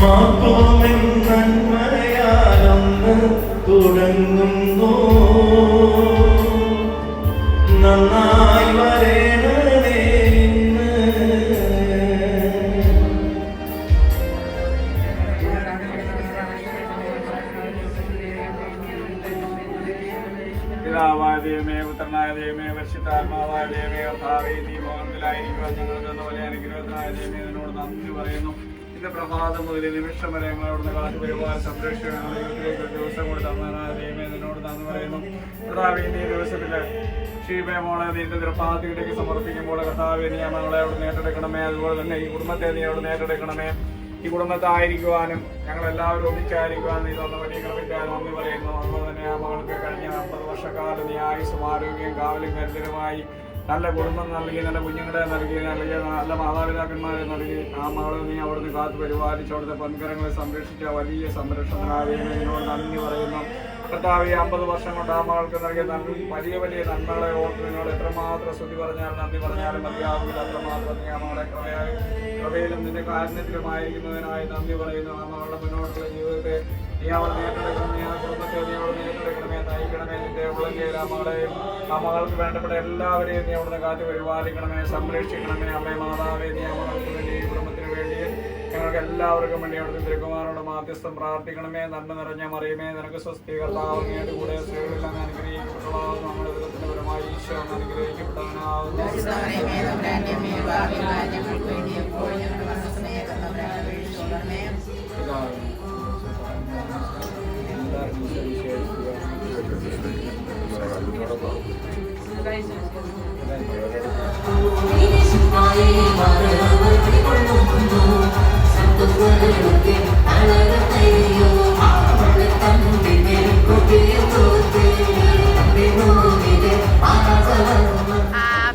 മാപ്പോമെൻ നന്മയാലൊന്ന് തുടങ്ങുന്നു നന്നായി വരേണമേ ഇന്ന്. പിതാവായ ദൈവമേ, പുത്രനായ ദൈവമേ, പരിശുദ്ധാത്മാവായ ദൈവമേ, കർത്താവേ, നീ ഭവനത്തിലായിരിക്കുവാൻ ഞങ്ങൾക്ക് പോലെ അനുഗ്രഹത്തിനായ ദൈവമേ, നിന്നോട് നന്ദി പറയുന്നു. ഇന്ന് പ്രഭാതം മുതൽ നിമിഷം വരെ ഞങ്ങളവിടുന്ന് കാത്തു പരിപാടി സംരക്ഷിക്കുക ഞങ്ങളുടെ ജീവിതത്തിലേക്ക് ഒരു ദിവസം കൂടി തന്നതിനായ ദൈവമേ, നിന്നോട് നന്ദി പറയുന്നു. കർത്താവേ, ഈ ദിവസത്തില് ക്ഷീപമോളെ നിന്റെ ദൃപാതിയിലേക്ക് സമർപ്പിക്കുമ്പോൾ കർത്താവേ, നീ ഞങ്ങളെ അവിടെ നേട്ടെടുക്കണമേ. അതുപോലെ തന്നെ ഈ കുടുംബത്തെ നീ അവിടെ നേട്ടെടുക്കണമേ. ഈ കുടുംബത്തായിരിക്കുവാനും ഞങ്ങളെല്ലാവരും ഒന്നിച്ചായിരിക്കുവാനും നീ തന്ന വലിയ കൃപയ്ക്കായി നന്ദി പറയുന്നു. അതുപോലെ തന്നെ ആ മകൾക്ക് കഴിഞ്ഞ 50 വർഷക്കാലം നീ ആയുസ്സും ആരോഗ്യം കാവലും കരുതലുമായി നല്ല കുടുംബം നൽകി, നല്ല കുഞ്ഞുങ്ങളെ നൽകി, നല്ല മാതാപിതാക്കന്മാരെ നൽകി ആ മകളെ നീ അവിടുന്ന് കാത്തു പരിപാലിച്ച് അവിടുത്തെ പൊൻകരങ്ങളെ സംരക്ഷിച്ച വലിയ സംരക്ഷണത്തിനായി നിന്നോട് നന്ദി പറയുന്നു. കർത്താവേ, 50 വർഷം കൊണ്ട് ആ മകൾക്ക് നൽകിയ വലിയ വലിയ നന്മകളെ ഓർത്ത് നിന്നോട് എത്രമാത്രം സ്തുതി പറഞ്ഞാലും നന്ദി പറഞ്ഞാലും മതിയാവില്ല. അത്രമാത്രം നീ ആ മകളെ കൃപയിലും നിന്റെ കാരുണ്യത്തിലുമായിരിക്കുന്നതിനായി നന്ദി പറയുന്നു. ആ മകളുടെ മുന്നോട്ടുള്ള ജീവിതത്തെ നീ അവൾ നേരിട്ടെടുക്കണമേ. ആ കുടുംബത്തെ നീ അവൾ നേരിട്ടെടുക്കണമേ, നയിക്കണമേ. നിന്റെ ഉള്ളങ്കയിൽ ആ മകളെയും ആ മകൾക്ക് വേണ്ടപ്പെട്ട എല്ലാവരെയും നീ അവിടുന്ന് കാത്തു പരിപാലിക്കണമേ, സംരക്ഷിക്കണമേ. അമ്മേ മാതാവേ, നീ ആ മകൾക്ക് വേണ്ടി ഈ കുടുംബത്തിന് വേണ്ടി ഞങ്ങൾക്ക് എല്ലാവർക്കും വേണ്ടി അവിടുത്തെ തിരുക്കുമാരോട് മാധ്യസ്ഥം പ്രാർത്ഥിക്കണമേ. നന്മ നിറഞ്ഞ മറിയമേ, നിനക്ക് സ്വസ്തി, കർത്താവ് അങ്ങയുടെ കൂടെ സ്ത്രീകളെല്ലാം അനുഗ്രഹിക്കപ്പെട്ടതാകുന്നു. നമ്മുടെ ദൈവത്തിന്റെ പരമായ ഈശോ അനുഗ്രഹിക്കപ്പെട്ടവനാകുന്നു.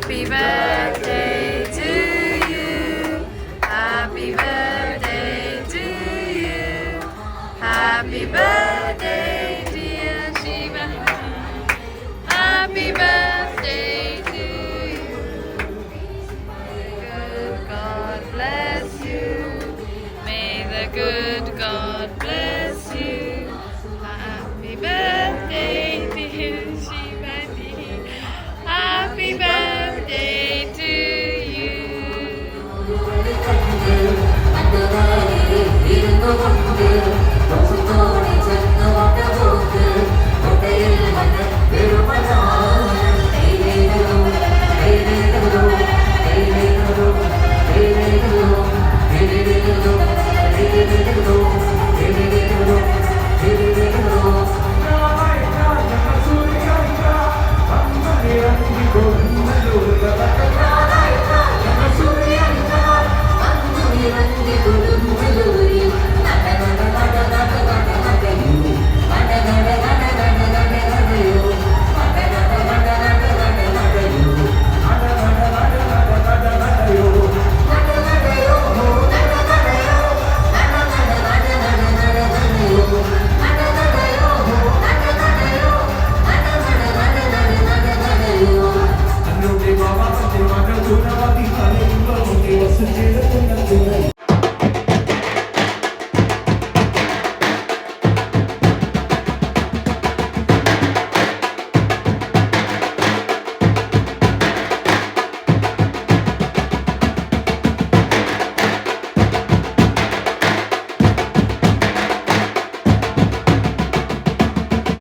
Happy birthday to you. Happy birthday to you. Happy birthday, dear Shiva. Happy birthday to you. Good God bless you. May the good